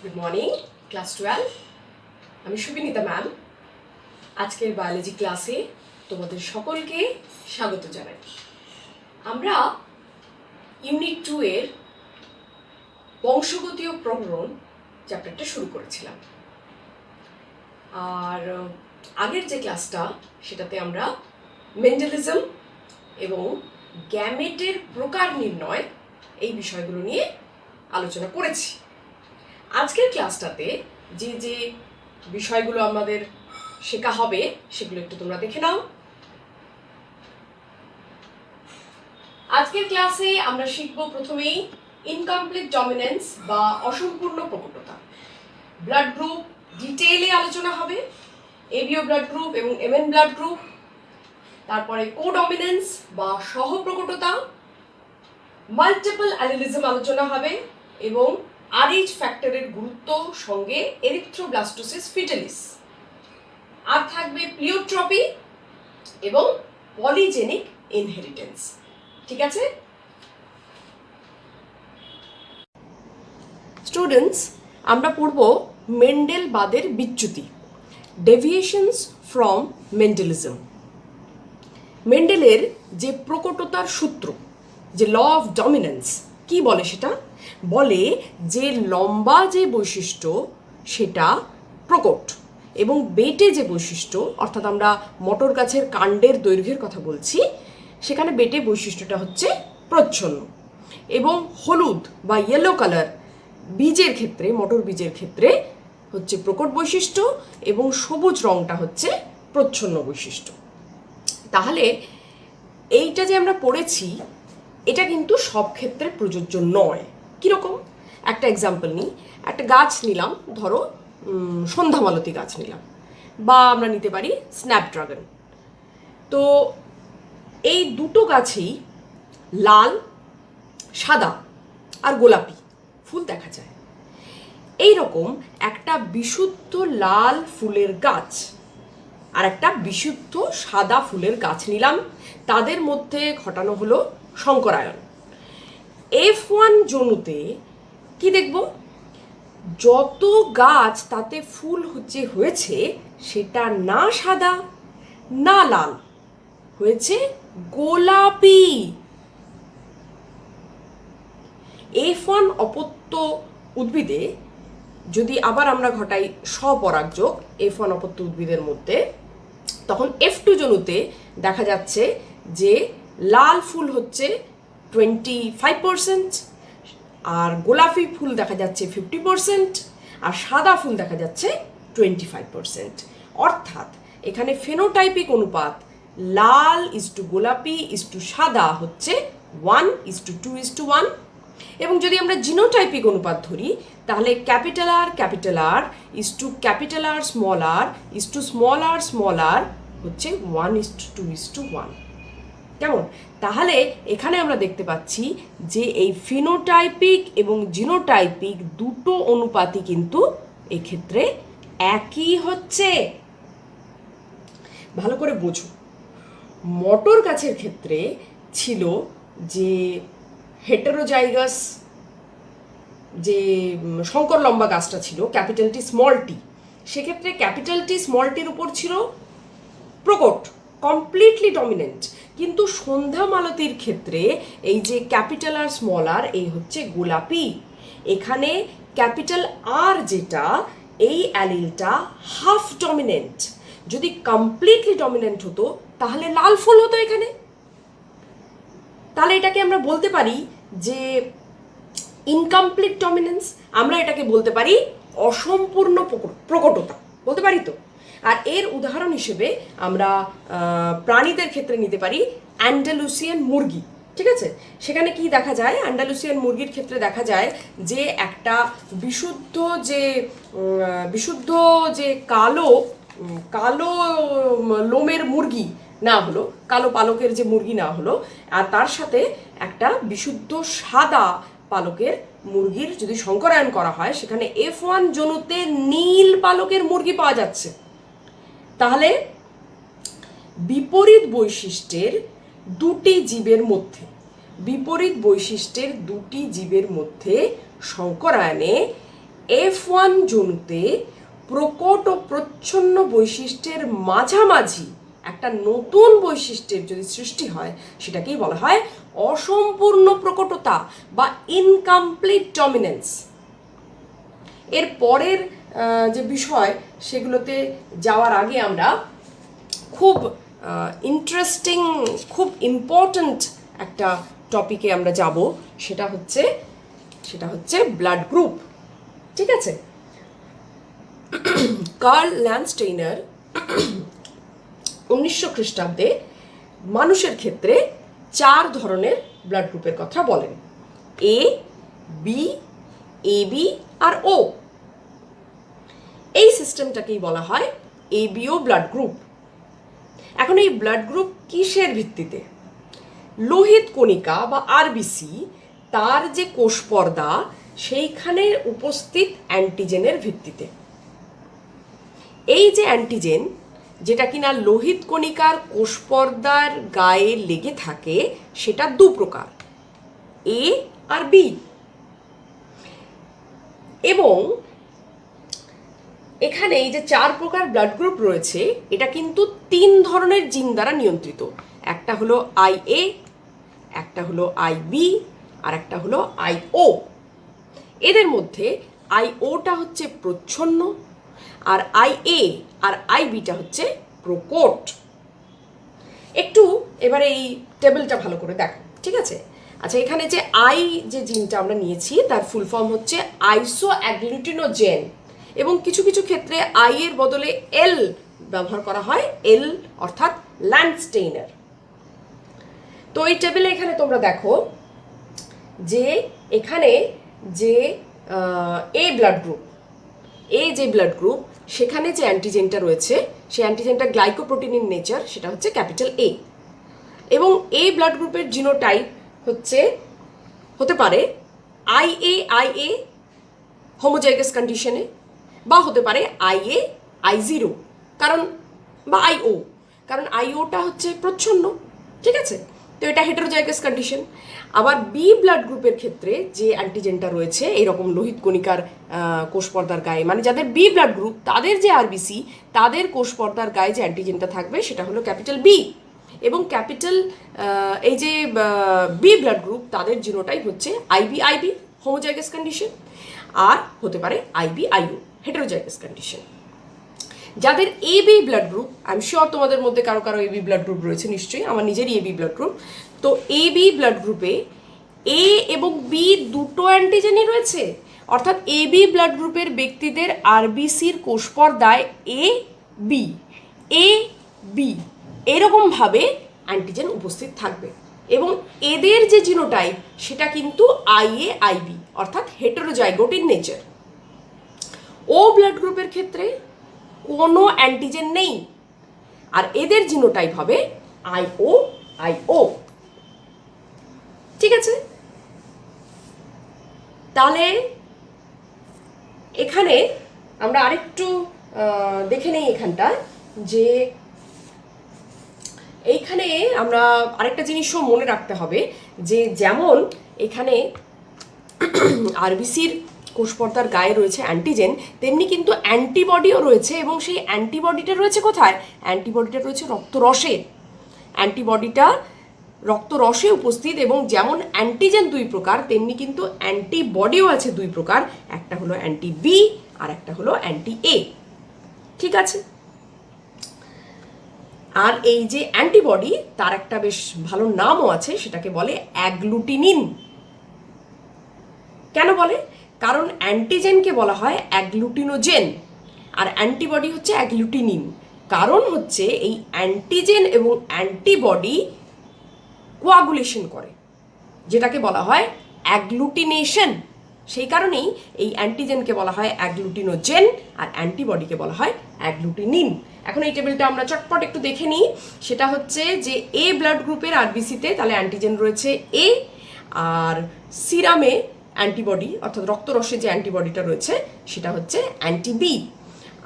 Good morning class 12। আমি শুভিনিতা ma'am. আজকের biology ক্লাসে তোমাদের সকলকে স্বাগত জানাই। আমরা ইউনিট 2 এর বংশগতীয় প্রকরণ চ্যাপ্টারটা শুরু করেছিলাম। আর আগের যে ক্লাসটা সেটাতে আমরা মেন্ডেলিজম এবং গ্যামেটের প্রকার নির্ণয় এই বিষয়গুলো নিয়ে আলোচনা করেছি। আজকের ক্লাসটাতে যে যে বিষয়গুলো আমাদের শেখা হবে সেগুলো একটু তোমরা দেখে নাও। আজকের ক্লাসে আমরা শিখব প্রথমেই ইনকমপ্লিট ডমিনেন্স বা অসম্পূর্ণ প্রকটতা। ব্লাড গ্রুপ ডিটেইলে আলোচনা হবে, এবিও ব্লাড গ্রুপ এবং এমএন ব্লাড গ্রুপ। তারপরে কোডমিনেন্স বা সহপ্রকটতা, মাল্টিপল অ্যালিলিজম আলোচনা হবে এবং RH ফ্যাক্টরের গুরুত্ব সঙ্গে এরিথ্রোব্লাস্টোসিস ফিটালিস। আর থাকবে প্লিওট্রপি এবং পলিজেনিক ইনহেরিটেন্স। ঠিক আছে স্টুডেন্টস, আমরা পড়ব মেন্ডেলবাদের বিচ্যুতি, ডেভিয়েশনস ফ্রম মেন্ডেলিজম। মেন্ডেলের যে প্রকটতার সূত্র, যে ল অফ ডমিনেন্স, কি বলে সেটা? বলে যে লম্বা যে বৈশিষ্ট্য সেটা প্রকট এবং বেটে যে বৈশিষ্ট্য, অর্থাৎ আমরা মটর গাছের কাণ্ডের দৈর্ঘ্যের কথা বলছি, সেখানে বেটে বৈশিষ্ট্যটা হচ্ছে প্রচ্ছন্ন। এবং হলুদ বা ইয়েলো কালার বীজের ক্ষেত্রে, মটর বীজের ক্ষেত্রে হচ্ছে প্রকট বৈশিষ্ট্য এবং সবুজ রঙটা হচ্ছে প্রচ্ছন্ন বৈশিষ্ট্য। তাহলে এইটা যে আমরা পড়েছি এটা কিন্তু সব ক্ষেত্রে প্রযোজ্য নয়। কীরকম? একটা এক্সাম্পল নিই। একটা গাছ নিলাম, ধরো সন্ধ্যামালতী গাছ নিলাম, বা আমরা নিতে পারি স্ন্যাপড্রাগন। তো এই দুটো গাছেই লাল, সাদা আর গোলাপি ফুল দেখা যায়। এই রকম একটা বিশুদ্ধ লাল ফুলের গাছ আর একটা বিশুদ্ধ সাদা ফুলের গাছ নিলাম, তাদের মধ্যে ঘটানো হলো সংকরায়ন। F1 জনুতে কি দেখব? যত গাছ তাতে ফুল হয়েছে সেটা না সাদা না লাল, হয়েছে গোলাপি। F1 অপত্য উদ্ভিদে যদি আবার আমরা ঘটাই স্বপরাগযোগ F1 অপত্য উদ্ভিদের মধ্যে, তখন F2 জনুতে দেখা যাচ্ছে যে লাল ফুল হচ্ছে 25%, আর গোলাপি ফুল দেখা যাচ্ছে 50%, আর সাদা ফুল দেখা যাচ্ছে 25%। অর্থাৎ এখানে ফেনোটাইপিক অনুপাত লাল ইস্টু গোলাপি ইস্টু সাদা হচ্ছে 1:2:1। এবং যদি আমরা জিনোটাইপিক অনুপাত ধরি তাহলে capital R is to capital R is to small R হচ্ছে 1:2:1। কেমন? তাহলে এখানে আমরা দেখতে পাচ্ছি যে এই ফিনোটাইপিক এবং জিনোটাইপিক দুটো অনুপাতই কিন্তু এক্ষেত্রে একই হচ্ছে। ভালো করে বোঝো। মটর গাছের ক্ষেত্রে ছিল যে হেটেরোজাইগাস যে শঙ্কর লম্বা গাছটা ছিল, ক্যাপিটাল টি স্মল টি, সেক্ষেত্রে ক্যাপিটাল টি স্মল টির উপর ছিল প্রকট, কমপ্লিটলি ডমিনেন্ট। কিন্তু সন্ধ্যা মালতীর ক্ষেত্রে এই যে ক্যাপিটাল আর স্মল আর, এই হচ্ছে গোলাপি। এখানে ক্যাপিটাল আর যেটা, এই অ্যালিলটা হাফ ডমিনেন্ট। যদি কমপ্লিটলি ডমিনেন্ট হতো তাহলে লাল ফুল হতো এখানে। তাহলে এটাকে আমরা বলতে পারি যে ইনকমপ্লিট ডমিনেন্স, আমরা এটাকে বলতে পারি অসম্পূর্ণ প্রকটতা, বলতে পারি তো। আর এর উদাহরণ হিসেবে আমরা প্রাণীদের ক্ষেত্রে নিতে পারি অ্যান্ডালুসিয়ান মুরগি। ঠিক আছে? সেখানে কি দেখা যায়? অ্যান্ডালুসিয়ান মুরগির ক্ষেত্রে দেখা যায় যে একটা বিশুদ্ধ যে কালো লোমের মুরগি না হলো, কালো পালকের যে মুরগি না হলো, আর তার সাথে একটা বিশুদ্ধ সাদা পালকের মুরগির যদি সংকরায়ন করা হয়, সেখানে F1 জনুতে নীল পালকের মুরগি পাওয়া যাচ্ছে। তাহলে বিপরীত বৈশিষ্ট্যের দুটি জীবের মধ্যে সংকরায়নে F1 জনুতে প্রকট ও প্রচ্ছন্ন বৈশিষ্ট্যের মাঝামাঝি একটা নতুন বৈশিষ্ট্যের যদি সৃষ্টি হয় সেটাকেই বলা হয় অসম্পূর্ণ প্রকটতা বা ইনকমপ্লিট ডমিনেন্স। এর পরের যে বিষয় সেগুলোতে যাওয়ার আগে আমরা খুব ইন্টারেস্টিং, খুব ইম্পর্ট্যান্ট একটা টপিকে আমরা যাব, সেটা হচ্ছে ব্লাড গ্রুপ। ঠিক আছে, কার্ল ল্যান্ডস্টেইনার 1900 খ্রিস্টাব্দে মানুষের ক্ষেত্রে 4 ধরনের ব্লাড গ্রুপের কথা বলেন: এ, বি, এবি আর ও। এই সিস্টেমটাকেই বলা হয় এবিও ব্লাড গ্রুপ। এখন এই ব্লাড গ্রুপ কিসের ভিত্তিতে? লোহিত কণিকা বা আরবিসি, তার যে কোষ পর্দা সেইখানে উপস্থিত অ্যান্টিজেনের ভিত্তিতে। এই যে অ্যান্টিজেন, যেটা কিনা লোহিত কণিকার কোষ পর্দার গায়ে লেগে থাকে, সেটা 2 প্রকার, এ আর বি। এবং এখানে এই যে 4 প্রকার ব্লাড গ্রুপ রয়েছে, এটা কিন্তু 3 ধরনের জিন দ্বারা নিয়ন্ত্রিত। একটা হলো IA, একটা হলো IB, আর একটা হলো IO। এদের মধ্যে IOটা হচ্ছে প্রচ্ছন্ন, আর IA আর IBটা হচ্ছে প্রকট। একটু এবারে এই টেবিলটা ভালো করে দেখো, ঠিক আছে? আচ্ছা, এখানে যে যে জিনটা আমরা নিয়েছি তার ফুল ফর্ম হচ্ছে আইসো অ্যাগ্লুটিনোজেন, এবং কিছু কিছু ক্ষেত্রে এর বদলে এল ব্যবহার করা হয়, এল অর্থাৎ ল্যান্ডস্টেইনার। তো এই টেবিলে এখানে তোমরা দেখো যে এখানে যে এ ব্লাড গ্রুপ, যে ব্লাড গ্রুপ, সেখানে যে অ্যান্টিজেনটা রয়েছে সেই অ্যান্টিজেনটা গ্লাইকোপ্রোটিন ইন নেচার, সেটা হচ্ছে ক্যাপিটাল এ। এবং এই ব্লাড গ্রুপের জিনোটাইপ হতে পারে IA হোমোজাইগাস কন্ডিশনে, বা হতে পারে I0 কারণ, বা IO, কারণ IOটা হচ্ছে প্রচ্ছন্ন। ঠিক আছে, তো এটা হেটেরোজাইগাস কন্ডিশন। আবার বি ব্লাড গ্রুপের ক্ষেত্রে যে অ্যান্টিজেনটা রয়েছে এইরকম লোহিত কণিকার কোষ পর্দার গায়ে, মানে যাদের বি ব্লাড গ্রুপ, তাদের যে আরবিসি, তাদের কোষ পর্দার গায়ে যে অ্যান্টিজেনটা থাকবে সেটা হলো ক্যাপিটাল বি। এবং ক্যাপিটাল এই যে বি ব্লাড গ্রুপ, তাদের জিনোটাইপ হচ্ছে IB হোমোজাইগাস কন্ডিশন, আর হতে পারে IBIO হেটেরোজাইগাস কন্ডিশন। যাদের AB blood group, I am sure তোমাদের মধ্যে কারো কারো এবি ব্লাড গ্রুপ রয়েছে নিশ্চয়ই, আমার নিজেরই এবি ব্লাড গ্রুপ। তো এবি ব্লাড গ্রুপে এ এবং বি দুটো অ্যান্টিজেনই রয়েছে, অর্থাৎ এবি ব্লাড গ্রুপের ব্যক্তিদের আরবিসির কোষ পর্দায় বি এরকমভাবে অ্যান্টিজেন উপস্থিত থাকবে। এবং এদের যে জিনোটাইপ সেটা কিন্তু IB অর্থাৎ heterozygote in nature. O blood গ্রুপের ক্ষেত্রে কোনো অ্যান্টিজেন নেই, আর এদের জিনোটাইপ হবে IO। ঠিক আছে, তাহলে এখানে আমরা আরেকটু দেখে নেই এখানটা, যে এইখানে আমরা আরেকটা জিনিসও মনে রাখতে হবে, যে যেমন এখানে আরবিসির কোষ পর্দার গায়ে রয়েছে অ্যান্টিজেন, তেমনি কিন্তু অ্যান্টিবডিও রয়েছে। এবং সেই অ্যান্টিবডিটা রয়েছে কোথায়? অ্যান্টিবডিটা রয়েছে রক্তরসে। অ্যান্টিবডিটা রক্তরসে উপস্থিত, এবং যেমন অ্যান্টিজেন 2 প্রকার, তেমনি কিন্তু অ্যান্টিবডিও আছে 2 প্রকার, একটা হলো অ্যান্টি বি আর একটা হলো অ্যান্টি এ। ঠিক আছে, আর এই যে অ্যান্টিবডি, তার একটা বেশ ভালো নামও আছে, সেটাকে বলে অ্যাগ্লুটিনিন। কেন বলে? কারণ অ্যান্টিজেনকে বলা হয় অ্যাগ্লুটিনোজেন, আর অ্যান্টিবডি হচ্ছে অ্যাগ্লুটিনিন। কারণ হচ্ছে এই অ্যান্টিজেন এবং অ্যান্টিবডি কোয়াগুলেশন করে, যেটাকে বলা হয় অ্যাগ্লুটিনেশন। সেই কারণেই এই অ্যান্টিজেনকে বলা হয় অ্যাগ্লুটিনোজেন, আর অ্যান্টিবডিকে বলা হয় অ্যাগ্লুটিনিন। এখন এই টেবিলটা আমরা চটপট একটু দেখে নিই। সেটা হচ্ছে যে এ ব্লাড গ্রুপের আরবিসিতে তাহলে অ্যান্টিজেন রয়েছে এ, আর সিরামে অ্যান্টিবডি অর্থাৎ রক্তরসে যে অ্যান্টিবডিটা রয়েছে সেটা হচ্ছে অ্যান্টি বি।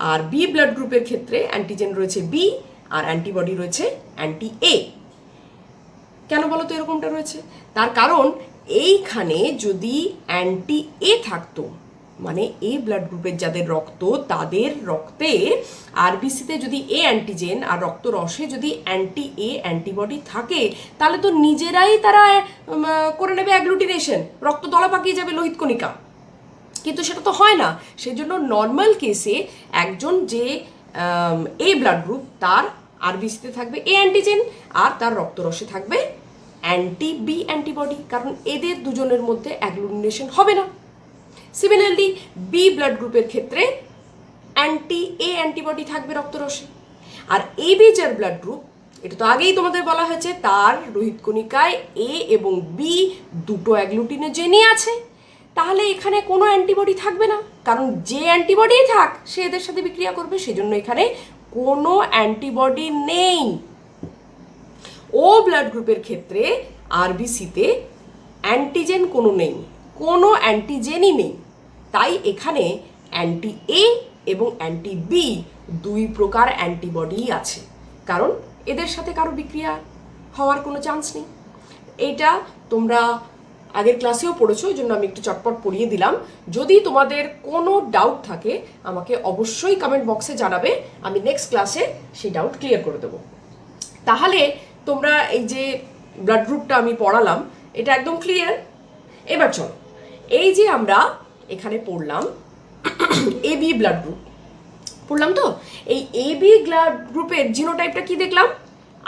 আর বি ব্লাড গ্রুপের ক্ষেত্রে অ্যান্টিজেন রয়েছে বি, আর অ্যান্টিবডি রয়েছে অ্যান্টি এ। কেন বলো তো এরকমটা রয়েছে? তার কারণ এইখানে যদি অ্যান্টি এ থাকতো, মানে এ ব্লাড গ্রুপের যাদের রক্ত, তাদের রক্তে আরবিসিতে যদি এ অ্যান্টিজেন আর রক্ত রসে যদি অ্যান্টি এ অ্যান্টিবডি থাকে, তাহলে তো নিজেরাই তারা করে নেবে অ্যাগ্লুটিনেশন, রক্ত দলা পাকিয়ে যাবে লোহিত কণিকা। কিন্তু সেটা তো হয় না। সেই জন্য নর্মাল কেসে একজন যে এ ব্লাড গ্রুপ, তার আরবিসিতে থাকবে এ অ্যান্টিজেন আর তার রক্তরসে থাকবে অ্যান্টি বি অ্যান্টিবডি, কারণ এদের দুজনের মধ্যে অ্যাগ্লুটিনেশন হবে না। সিমিলারলি বি ব্লাড গ্রুপের ক্ষেত্রে অ্যান্টি এ অ্যান্টিবডি থাকবে রক্তরসে। আর এ বি যার ব্লাড গ্রুপ, এটা তো আগেই তোমাদের বলা হয়েছে, তার লোহিত কণিকায় এ এবং বি দুটো অ্যাগ্লুটিনোজেনই আছে, তাহলে এখানে কোনো অ্যান্টিবডি থাকবে না, কারণ যে অ্যান্টিবডি থাক সে এদের সাথে বিক্রিয়া করবে, সেজন্য এখানে কোনো অ্যান্টিবডি নেই। ও ব্লাড গ্রুপের ক্ষেত্রে আরবিসিতে অ্যান্টিজেন কোনো নেই, কোনো অ্যান্টিজেনই নেই, তাই এখানে অ্যান্টি এ এবং অ্যান্টি বি দুই প্রকার অ্যান্টিবডি আছে, কারণ এদের সাথে কারো বিক্রিয়া হওয়ার কোনো চান্স নেই। এইটা তোমরা আগের ক্লাসেও পড়েছো, ওই জন্য আমি একটু চটপট পড়িয়ে দিলাম। যদি তোমাদের কোনো ডাউট থাকে আমাকে অবশ্যই কমেন্ট বক্সে জানাবে, আমি নেক্সট ক্লাসে সেই ডাউট ক্লিয়ার করে দেবো। তাহলে তোমরা এই যে ব্লাড গ্রুপটা আমি পড়ালাম এটা একদম ক্লিয়ার। এবার চলো, এই যে আমরা এখানে পড়লাম এ বি ব্লাড গ্রুপ পড়লাম, তো এই এ বি ব্লাড গ্রুপের জিনোটাইপটা কি দেখলাম?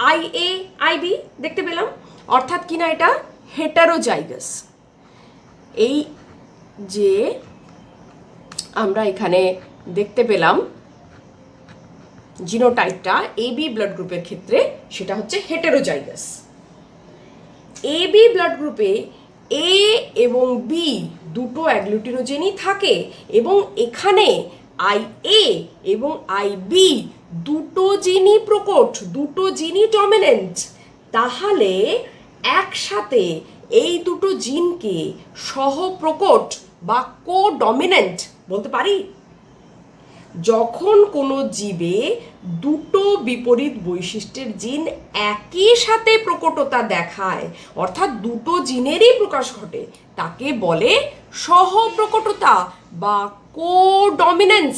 আই এ আই বি দেখতে পেলাম, অর্থাৎ কিনা এটা হেটারোজাইগাস। এই যে আমরা এখানে দেখতে পেলাম জিনোটাইপটা এ বি ব্লাড গ্রুপের ক্ষেত্রে, সেটা হচ্ছে হেটারোজাইগাস। এ বি ব্লাড গ্রুপে এ এবং বি দুটো অ্যাগ্লুটিনোজেনই থাকে, এবং এখানে আই এ এবং আই বি দুটো জিনই প্রকট, দুটো জিনই ডমিনেন্ট। তাহলে একসাথে এই দুটো জিনকে সহপ্রকট বা কো ডমিনেন্ট বলতে পারি। যখন কোনো জীবে দুটো বিপরীত বৈশিষ্ট্যের জিন একই সাথে প্রকটতা দেখায়, অর্থাৎ দুটো জিনেরই প্রকাশ ঘটে, তাকে বলে সহপ্রকটতা বা কোডমিনেন্স।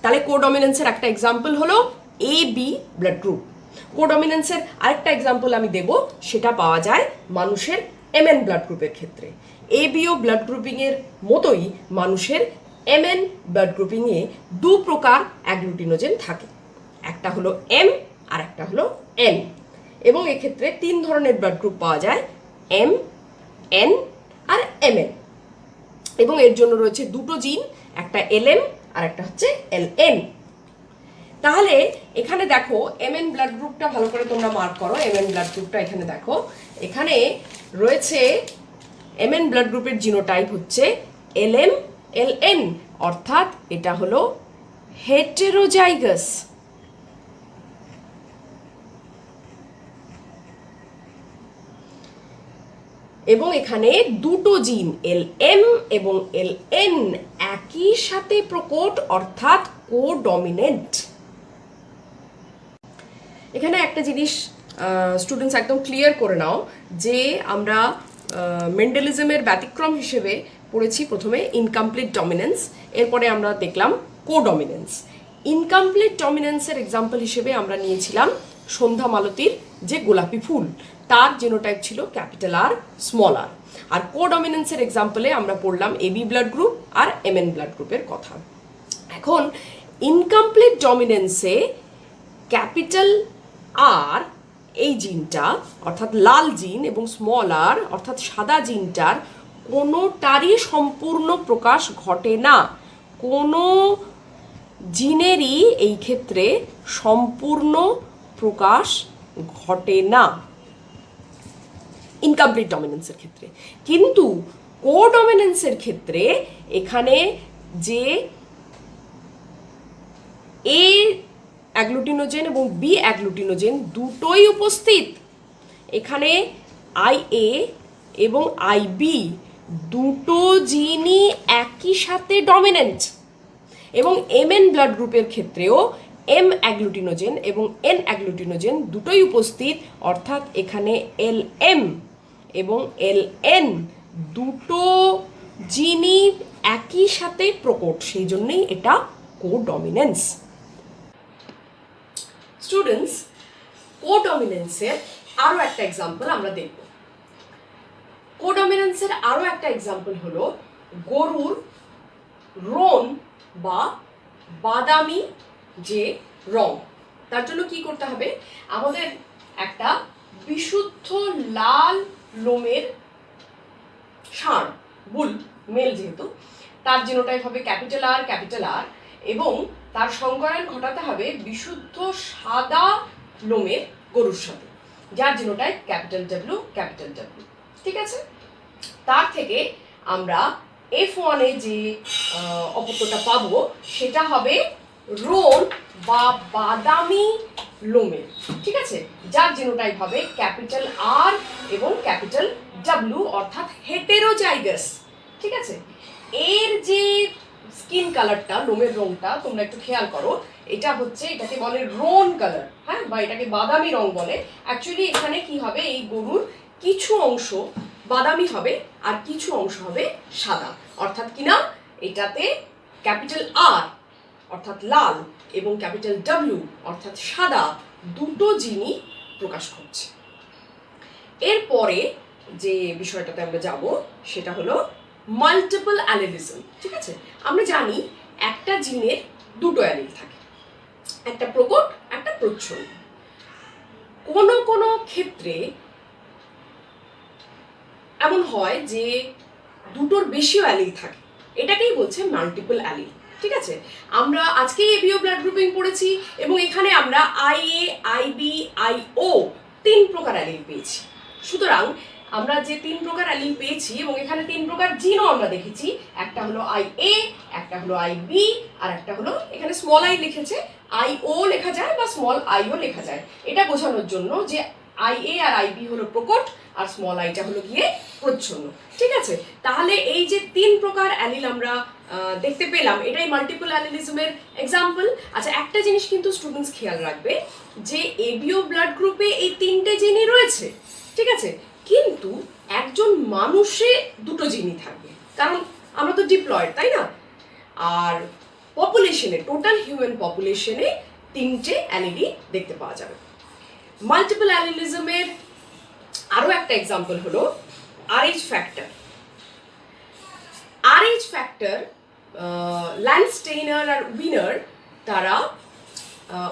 তাহলে কোডমিনেন্সের একটা এক্সাম্পল হলো এ বি ব্লাড গ্রুপ। কোডমিনেন্সের আরেকটা এক্সাম্পল আমি দেব, সেটা পাওয়া যায় মানুষের এমএন ব্লাড গ্রুপের ক্ষেত্রে। এ বিও ব্লাড গ্রুপিংয়ের মতোই মানুষের এমএন ব্লাড গ্রুপিংয়ে দু প্রকার অ্যাগ্লুটিনোজেন থাকে, একটা হলো এম আর একটা হলো এন, এবং এক্ষেত্রে তিন ধরনের ব্লাড গ্রুপ পাওয়া যায়, এম, এন আর এমএন, এবং এর জন্য রয়েছে দুটো জিন, একটা এলএম আর একটা হচ্ছে এলএন। তাহলে এখানে দেখো এমএন ব্লাড গ্রুপটা ভালো করে তোমরা মার্ক করো। এমএন ব্লাড গ্রুপটা এখানে দেখো, এখানে রয়েছে এমএন ব্লাড গ্রুপের জিনোটাইপ হচ্ছে এলএম এলএন, অর্থাৎ এটা হলো হেটেরোজাইগাস। এবং এখানে দুটো জিন এল এম এবং এল এন একই সাথে প্রকট, অর্থাৎ কোডমিনেন্ট। এখানে একটা জিনিস স্টুডেন্টস একদম ক্লিয়ার করে নাও, যে আমরা মেন্ডেলিজমের ব্যতিক্রম হিসেবে পড়েছি প্রথমে ইনকমপ্লিট ডমিনেন্স, এরপরে আমরা দেখলাম কোডমিনেন্স। ইনকমপ্লিট ডমিনেন্সের এক্সাম্পল হিসেবে আমরা নিয়েছিলাম সন্ধ্যা মালতীর যে গোলাপি ফুল, তার জিনোটাইপ ছিল ক্যাপিটাল আর স্মল আর। আর কোডমিনেন্সের এক্সাম্পলে আমরা পড়লাম এবি ব্লাড গ্রুপ আর এমএন ব্লাড গ্রুপের কথা। এখন ইনকমপ্লিট ডমিনেন্সে ক্যাপিটাল আর এই জিনটা অর্থাৎ লাল জিন এবং স্মল আর অর্থাৎ সাদা জিনটার কোনোটারই সম্পূর্ণ প্রকাশ ঘটে না, কোনো জিনেরই এই ক্ষেত্রে সম্পূর্ণ প্রকাশ ঘটে না ইনকমপ্লিট ডমিনেন্সের ক্ষেত্রে। কিন্তু কোডমিনেন্সের ক্ষেত্রে এখানে যে এ অ্যাগ্লুটিনোজেন এবং বি অ্যাগ্লুটিনোজেন দুটোই উপস্থিত, এখানে আই এ এবং আই বি দুটো জিনই একই সাথে ডমিনেন্ট। এবং এমএন ব্লাড গ্রুপের ক্ষেত্রেও এম অ্যাগ্লুটিনোজেন এবং এন অ্যাগ্লুটিনোজেন দুটোই উপস্থিত, অর্থাৎ এখানে এল এম এবং এল এন দুটো যিনি একই সাথে প্রকট, সেই জন্যই এটা কোডমিনেন্স। স্টুডেন্টস, কোডমিনেন্সের আরও একটা এক্সাম্পল আমরা দেখব। কোডমিনেন্সের আরও একটা এক্সাম্পল হলো গরুর রোন বা বাদামি যে রং, তার জন্য কি করতে হবে, আমাদের একটা বিশুদ্ধ লাল লোমের ষাঁড়, বুল, মেল যেহেতু, তার জিনোটাইপ হবে ক্যাপিটাল আর, এবং তার সংকরণ ঘটাতে হবে বিশুদ্ধ সাদা লোমের গরুর সাথে, যার জিনোটাইপ ক্যাপিটাল ডাব্লিউ। ঠিক আছে, তার থেকে আমরা F1 এ যে অপত্যটা পাবো সেটা হবে রোন বা বাদামি লোমের। ঠিক আছে, যার জিনোটাইপ হবে ক্যাপিটাল আর এবং ক্যাপিটাল ডাব্লিউ, অর্থাৎ হেটেরোজাইগাস। ঠিক আছে, এর যে স্কিন কালারটা, লোমের রংটা তোমরা একটু খেয়াল করো, এটা হচ্ছে, এটাকে বলে রোন কালার, হ্যাঁ, বা এটাকে বাদামি রং বলে। অ্যাকচুয়ালি এখানে কি হবে, এই গরুর কিছু অংশ বাদামি হবে আর কিছু অংশ হবে সাদা, অর্থাৎ কিনা এটাতে ক্যাপিটাল আর অর্থাৎ লাল এবং ক্যাপিটাল ডাব্লিউ অর্থাৎ সাদা দুটো জিনই প্রকাশ করছে। এরপরে যে বিষয়টাতে আমরা যাব সেটা হলো মাল্টিপল অ্যালিলিজম। ঠিক আছে, আমরা জানি একটা জিনের দুটো অ্যালিল থাকে, একটা প্রকট একটা প্রচ্ছন্ন। কোনো কোনো ক্ষেত্রে এমন হয় যে দুটোর বেশিও অ্যালিল থাকে, এটাকেই বলছে মাল্টিপল অ্যালিল। ঠিক আছে, আমরা আজকেই এবিও ব্লাড গ্রুপিং পড়েছি এবং এখানে আমরা IA, IB, IO 3 প্রকার অ্যালিল পেয়েছি। সুতরাং আমরা যে 3 প্রকার অ্যালিল পেয়েছি এবং এখানে 3 প্রকার জিনও আমরা দেখেছি, একটা হলো IA, একটা হলো IB, আর একটা হলো, এখানে স্মল আই লিখেছে, IO লেখা যায় বা স্মল IO লেখা যায়, এটা বোঝানোর জন্য যে IA আর IB হলো প্রকট আর স্মল আইটা হলো গিয়ে প্রচ্ছন্ন। ঠিক আছে, তাহলে এই যে 3 প্রকার অ্যালিল আমরা দেখতে পেলাম, এটাই মাল্টিপল অ্যালিলিজমের এক্সাম্পল। আচ্ছা, একটা জিনিস কিন্তু স্টুডেন্টস খেয়াল রাখবে যে এবিও ব্লাড গ্রুপে এই 3টে জিনই রয়েছে। ঠিক আছে, কিন্তু একজন মানুষে দুটো জিনই থাকবে, কারণ আমরা তো ডিপ্লয়েড, তাই না? আর পপুলেশনে, টোটাল হিউম্যান পপুলেশনে 3টে অ্যালিলই দেখতে পাওয়া যাবে। মাল্টিপল অ্যালিলিজমের আরও একটা এক্সাম্পল হলো RH factor. RH factor Landsteiner আর উইনার তারা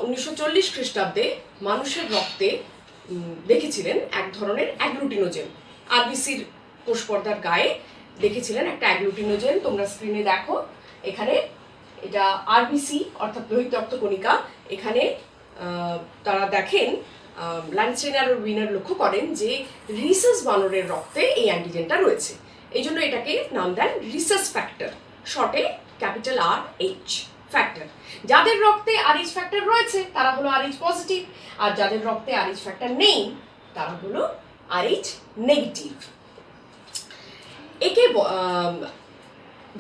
1940 খ্রিস্টাব্দে মানুষের রক্তে দেখেছিলেন এক ধরনের অ্যাগ্লুটিনোজেন, আরবিসির কোষপর্দার গায়ে দেখেছিলেন একটা অ্যাগ্লুটিনোজেন। তোমরা স্ক্রিনে দেখো, এখানে এটা আরবিসি অর্থাৎ লোহিত রক্তকণিকা। এখানে তারা দেখেন, ল্যান্ডস্টেইনার আর উইনার লক্ষ্য করেন যে রিসাস বানরের রক্তে এই অ্যান্টিজেনটা রয়েছে, এই জন্য এটাকে নাম দেন রিসাস ফ্যাক্টর, শর্টে ক্যাপিটাল RH ফ্যাক্টর। যাদের রক্তে RH ফ্যাক্টর রয়েছে তারা হলো RH পজিটিভ, আর যাদের রক্তে RH ফ্যাক্টর নেই তারা হলো RH নেগেটিভ। একে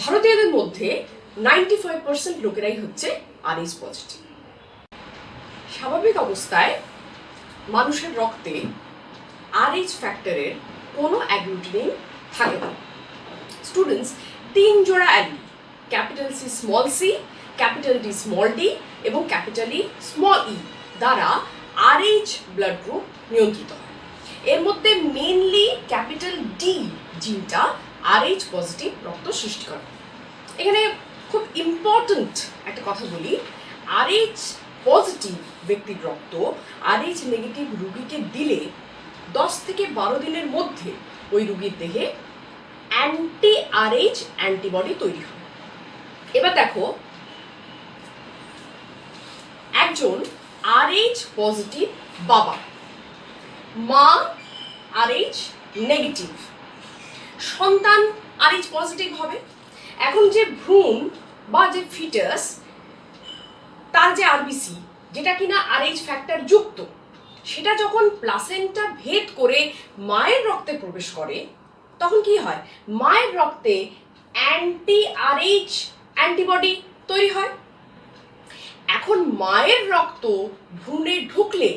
ভারতীয়দের মধ্যে 95% লোকেরাই হচ্ছে RH পজিটিভ। স্বাভাবিক অবস্থায় মানুষের রক্তে RH ফ্যাক্টরের কোনো অ্যাগ্লুটিনিন থাকে না। স্টুডেন্টস, 3 জোড়া allele, capital C small c, capital D small d এবং ক্যাপিটাল E স্মল e দ্বারা RH ব্লাড গ্রুপ নিয়ন্ত্রিত হয়। এর মধ্যে মেনলি ক্যাপিটাল D জিনটা RH পজিটিভ রক্ত সৃষ্টি করে। এখানে খুব ইম্পর্ট্যান্ট একটা কথা বলি, RH পজিটিভ ব্যক্তির রক্ত RH নেগেটিভ রুগীকে দিলে 10 থেকে 12 দিনের মধ্যে ওই রুগীর দেহে অ্যান্টি RH অ্যান্টিবডি তৈরি হয়। এবার দেখো, একজন RH পজিটিভ বাবা, মা RH নেগেটিভ, সন্তান RH পজিটিভ হবে। এখন যে ভ্রূণ বা যে ফিটাস, তার যে আরবিসি যেটা কিনা RH ফ্যাক্টর যুক্ত, সেটা যখন প্লাসেন্টা ভেদ করে মায়ের রক্তে প্রবেশ করে তখন কি হয়, মায়ের রক্তে অ্যান্টি RH অ্যান্টিবডি তৈরি হয়। এখন মায়ের রক্ত ভ্রূণে ঢুকলে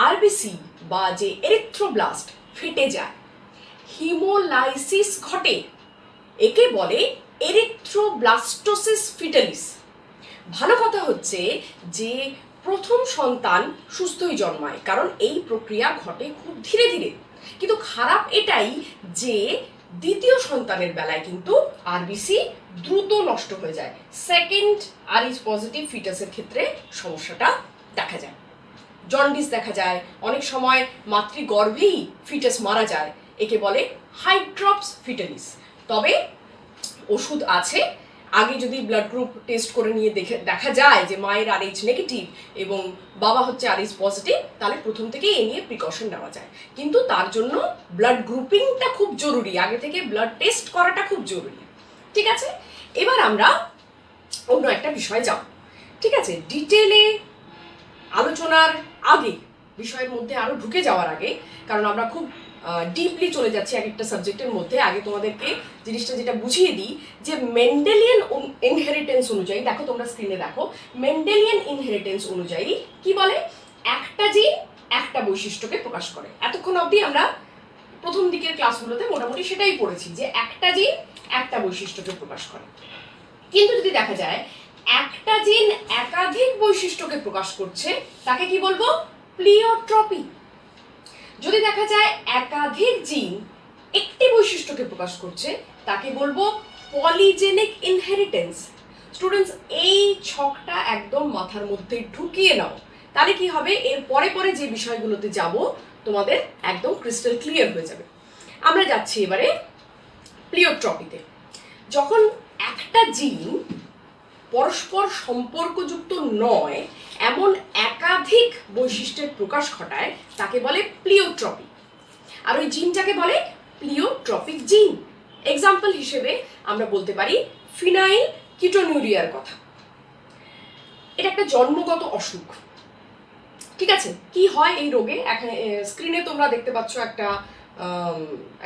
আরবিসি বা যে এরিথ্রোব্লাস্ট ফেটে যায়, হিমোলাইসিস ঘটে একে বলে এরিথ্রোব্লাস্টোসিস ফিটালিস। ভালো কথা হচ্ছে যে প্রথম সন্তান সুস্থই জন্মায়, কারণ এই প্রক্রিয়া ঘটে খুব ধীরে ধীরে। কিন্তু খারাপ এটাই যে দ্বিতীয় সন্তানের বেলায় কিন্তু আরবিসি দ্রুত নষ্ট হয়ে যায়। সেকেন্ড আরএইচ পজিটিভ ফিটাসের ক্ষেত্রে সমস্যাটা দেখা যায়, জন্ডিস দেখা যায়, অনেক সময় মাতৃগর্ভেই ফিটাস মারা যায়। একে বলে হাইড্রপস ফিটালিস। তবে ওষুধ আছে, আগে যদি ব্লাড গ্রুপ টেস্ট করে নিয়ে দেখা যায় যে মায়ের আরএইচ নেগেটিভ এবং বাবা হচ্ছে আরএইচ পজিটিভ, তাহলে প্রথম থেকেই এ নিয়ে প্রিকশন নেওয়া যায়। কিন্তু তার জন্য ব্লাড গ্রুপিংটা খুব জরুরি, আগে থেকে ব্লাড টেস্ট করাটা খুব জরুরি। ঠিক আছে, এবার আমরা অন্য একটা বিষয়ে যাব। ঠিক আছে, ডিটেলে আলোচনার আগে, বিষয়ের মধ্যে আরো ঢুকে যাওয়ার আগে, কারণ আমরা খুব ডিপলি চলে যাচ্ছি এক একটা সাবজেক্টের মধ্যে, আগে তোমাদেরকে জিনিসটা যেটা বুঝিয়ে দিই যে মেন্ডেলিয়ান ইনহেরিটেন্স অনুযায়ী, দেখো তোমরা স্ক্রিনে দেখো, মেন্ডেলিয়ান ইনহেরিটেন্স অনুযায়ী কি বলে, একটা জিন একটা বৈশিষ্ট্যকে প্রকাশ করে। এতক্ষণ অবধি আমরা প্রথম দিকের ক্লাসগুলোতে মোটামুটি সেটাই পড়েছি যে একটা জিন একটা বৈশিষ্ট্যকে প্রকাশ করে। কিন্তু যদি দেখা যায় একটা জিন একাধিক বৈশিষ্ট্যকে প্রকাশ করছে, তাকে কি বলবো, প্লিওট্রপি। যদি দেখা যায় একাধিক জিন একটি বৈশিষ্ট্যকে প্রকাশ করছে, তাকে বলবো পলিজেনিক ইনহেরিটেন্স। স্টুডেন্টস, এই ছকটা একদম মাথার মধ্যে ঢুকিয়ে নাও, তাহলে কি হবে, এর পরে পরে যে বিষয়গুলোতে যাব তোমাদের একদম ক্রিস্টাল ক্লিয়ার হয়ে যাবে। আমরা যাচ্ছি এবারে প্লিওট্রপিতে। যখন একটা জিন পরস্পর সম্পর্কযুক্ত নয় এমন একাধিক বৈশিষ্ট্যের প্রকাশ ঘটায়, তাকে বলে প্লিওট্রপি। আর ওই জিনটাকে বলে প্লিওট্রপিক জিন। এক্সাম্পল হিসেবে আমরা বলতে পারি ফিনাইল কিটোনিউরিয়ার কথা। এটা একটা জন্মগত অসুখ। ঠিক আছে, কি হয় এই রোগে, এখানে স্ক্রিনে তোমরা দেখতে পাচ্ছ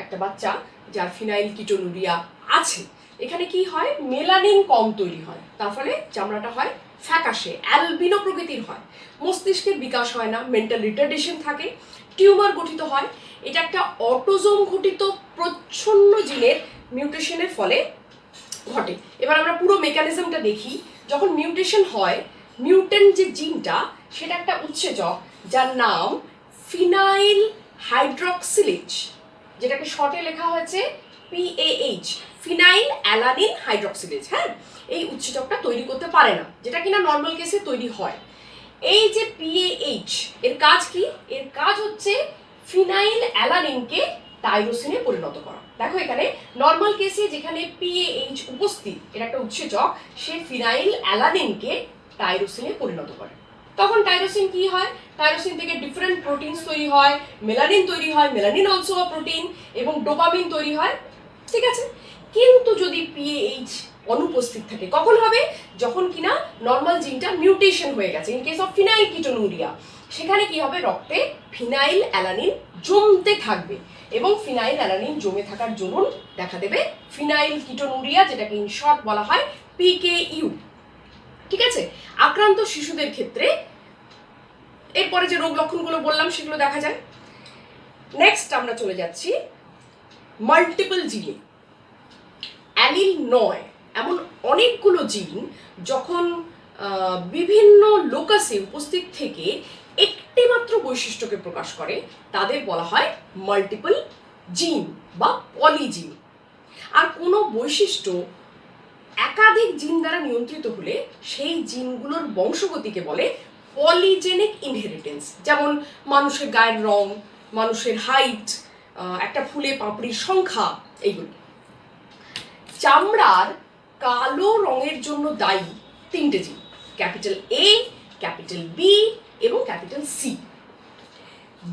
একটা বাচ্চা যার ফিনাইল কিটোনিউরিয়া আছে। এখানে কি হয়, মেলানিন কম তৈরি হয়, তার ফলে চামড়াটা হয় ফ্যাকাশে, অ্যালবিনো প্রকৃতির হয়, মস্তিষ্কের বিকাশ হয় না, মেন্টাল রিটার্ডেশন থাকে, টিউমার গঠিত হয়। এটা একটা অটোজোম ঘটিত প্রচ্ছন্ন জিনের মিউটেশনের ফলে ঘটে। এবার আমরা পুরো মেকানিজমটা দেখি। যখন মিউটেশন হয়, মিউটেন্ট যে জিনটা সেটা একটা উৎসেচক যার নাম ফিনাইল হাইড্রক্সিলেজ, যেটাকে শর্টে লেখা হয়েছে PAH, ফিনাইল অ্যালানিন হাইড্রক্সিলেজ। হ্যাঁ, এই উৎসেচকটা তৈরি করতে পারে না, যেটা কিনা নর্মাল কেসে তৈরি হয়। এই যে PAH, এর কাজ কি, এর কাজ হচ্ছে ফিনাইল অ্যালানিনকে টাইরোসিনে পরিণত করা। দেখো এখানে নর্মাল কেসে যেখানে PAH উপস্থিত, এটা একটা উৎসেচক, সে ফিনাইল অ্যালানিনকে টাইরোসিনে পরিণত করে। তখন টাইরোসিন কি হয়, টাইরোসিন থেকে ডিফারেন্ট প্রোটিনস তৈরি হয়, মেলানিন তৈরি হয়, মেলানিন অলসো আ প্রোটিন, এবং ডোপামিন তৈরি হয়। ঠিক আছে, কিন্তু যদি PAH অনুপস্থিত থাকে, কখন হবে, যখন কিনা নর্মাল জিনটা মিউটেশন হয়ে গেছে। ইন কেস অফ ফিনাইল কিটোনুরিয়া, সেখানে কি হবে, রক্তে ফিনাইল অ্যালানিন জমতে থাকবে, এবং ফিনাইল অ্যালানিন জমে থাকার দরুন দেখা দেবে ফিনাইল কিটোনুরিয়া, যেটাকে ইন শর্ট বলা হয় PKU। ঠিক আছে, আক্রান্ত শিশুদের ক্ষেত্রে এরপরে যে রোগ লক্ষণগুলো বললাম সেগুলো দেখা যায়। নেক্সট আমরা চলে যাচ্ছি মাল্টিপল জিনে। অ্যালিল নয় এমন অনেকগুলো জিন যখন বিভিন্ন লোকাসে উপস্থিত থেকে একটি মাত্র বৈশিষ্ট্যকে প্রকাশ করে, তাদের বলা হয় মাল্টিপল জিন বা পলিজিন। আর কোনো বৈশিষ্ট্য একাধিক জিন দ্বারা নিয়ন্ত্রিত হলে সেই জিনগুলোর বংশগতিকে বলে পলিজেনিক ইনহেরিটেন্স। যেমন মানুষের গায়ের রং, মানুষের হাইট, একটা ফুলে পাপড়ির সংখ্যা, এইগুলো। চামড়ার কালো রঙের জন্য দায়ী তিনটে জিন, ক্যাপিটাল A, ক্যাপিটাল B এবং ক্যাপিটাল C।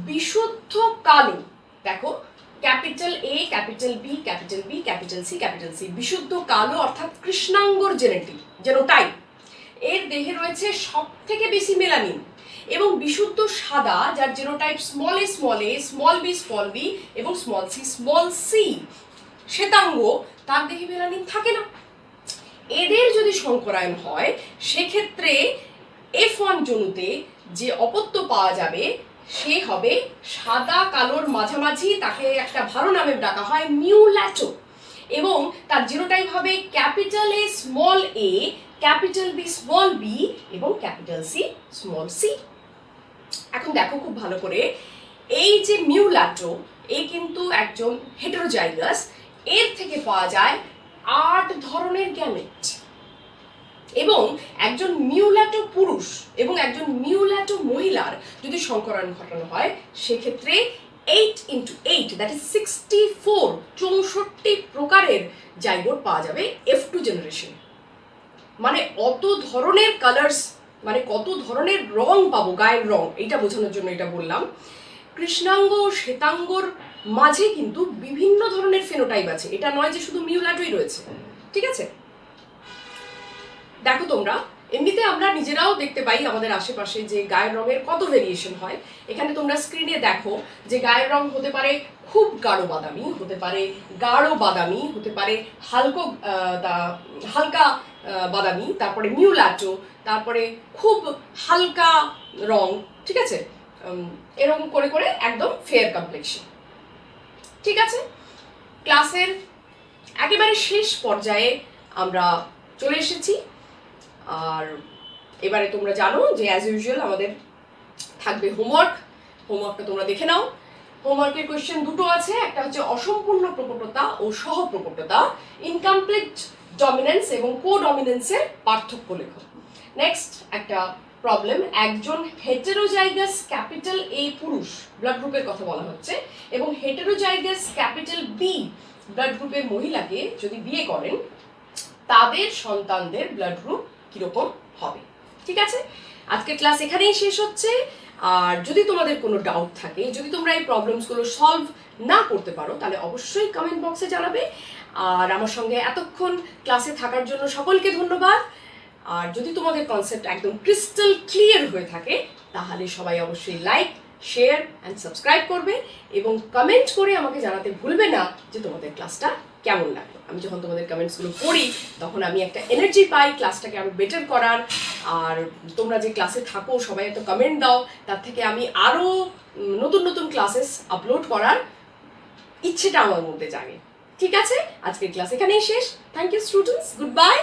বিশুদ্ধ কালো, দেখো capital A, capital B, capital B, capital C, capital C, বিশুদ্ধ কালো অর্থাৎ কৃষ্ণাঙ্গর জেনোটাইপ। এর দেহে রয়েছে সব থেকে বেশি মেলানিন, এবং বিশুদ্ধ সাদা যার genotype small a, small b এবং স্মল c, শ্বেতাঙ্গ, তার দেহে মেলানিন থাকে না। এদের যদি সংকরায়ন হয়, সেক্ষেত্রে F1 জনুতে যে অপত্য পাওয়া যাবে সে হবে সাদা কালোর মাঝামাঝি, তাকে একটা ভালো নামে ডাকা হয় মিউল্যাটো। এবং তার জিনোটাইপ হবে capital A small A, capital B small B এবং ক্যাপিটাল সি স্মল সি। এখন দেখো খুব ভালো করে, এই যে মিউল্যাটো এ কিন্তু একজন হেটেরোজাইগাস, এর থেকে পাওয়া যায় 8 ধরনের গ্যামেট। এবং একজন মিউল্যাটো পুরুষ এবং একজন মিউল্যাটো মহিলার যদি সংকরণ ঘটানো হয় সেক্ষেত্রে 8 into 8 দ্যাট ইজ 64 64 প্রকারের জাইগোট পাওয়া যাবে F2 জেনারেশন। মানে অত ধরনের কালার্স, মানে কত ধরনের রং পাবো, গায়ের রং, এটা বোঝানোর জন্য এটা বললাম। কৃষ্ণাঙ্গ শ্বেতাঙ্গর মাঝে কিন্তু বিভিন্ন ধরনের ফেনোটাইপ আছে, এটা নয় যে শুধু মিউল্যাটোই রয়েছে, ঠিক আছে? দেখো তোমরা, এমনিতে আমরা নিজেরাও দেখতে পাই আমাদের আশেপাশে যে গায়ের রঙের কত ভেরিয়েশন হয়। এখানে তোমরা স্ক্রিনে দেখো যে গায়ের রং হতে পারে খুব গাঢ় বাদামি, হতে পারে গাঢ় বাদামি, হতে পারে হালকা বাদামি, তারপরে মিউল্যাটো, তারপরে খুব হালকা রং, ঠিক আছে? এরকম করে করে একদম ফেয়ার কমপ্লেক্সন। ঠিক আছে, ক্লাসের একেবারে শেষ পর্যায়ে আমরা চলে এসেছি। আর এবারে তোমরা জানো যে অ্যাজ ইউজুয়াল আমাদের থাকবে হোমওয়ার্কটা তোমরা দেখে নাও। হোমওয়ার্কের কোয়েশ্চেন দুটো আছে, একটা হচ্ছে অসম্পূর্ণ প্রকটতা ও সহপ্রকটতা, ইনকমপ্লিট ডমিনেন্স এবং কো ডমিনেন্সের পার্থক্য লেখো। নেক্সট একটা প্রবলেম, একজন হেটেরোজাইগাস ক্যাপিটাল এ পুরুষ ব্লাড গ্রুপের কথা বলা হচ্ছে এবং হেটেরোজাইগাস ক্যাপিটাল বি ব্লাড গ্রুপের মহিলাকে যদি বিয়ে করেন তাদের সন্তানদের ব্লাড গ্রুপ কিরকম হবে। ঠিক আছে, আজকের ক্লাস এখানেই শেষ হচ্ছে। আর যদি তোমাদের কোনো ডাউট থাকে, যদি তোমরা এই প্রবলেমসগুলো সলভ না করতে পারো তাহলে অবশ্যই কমেন্ট বক্সে জানাবে। আর আমার সঙ্গে এতক্ষণ ক্লাসে থাকার জন্য সকলকে ধন্যবাদ। আর যদি তোমাদের কনসেপ্ট একদম ক্রিস্টাল ক্লিয়ার হয়ে থাকে তাহলে সবাই অবশ্যই লাইক, শেয়ার অ্যান্ড সাবস্ক্রাইব করবে এবং কমেন্ট করে আমাকে জানাতে ভুলবে না যে তোমাদের ক্লাসটা কেমন লাগলো। আমি যখন তোমাদের কমেন্টসগুলো পড়ি তখন আমি একটা এনার্জি পাই ক্লাসটাকে আরও বেটার করার। আর তোমরা যে ক্লাসে থাকো, সবাই এত কমেন্ট দাও, তার থেকে আমি আরও নতুন নতুন ক্লাসেস আপলোড করার ইচ্ছেটা আমার মধ্যে জাগে। ঠিক আছে, আজকের ক্লাস এখানেই শেষ। Thank you students, good by.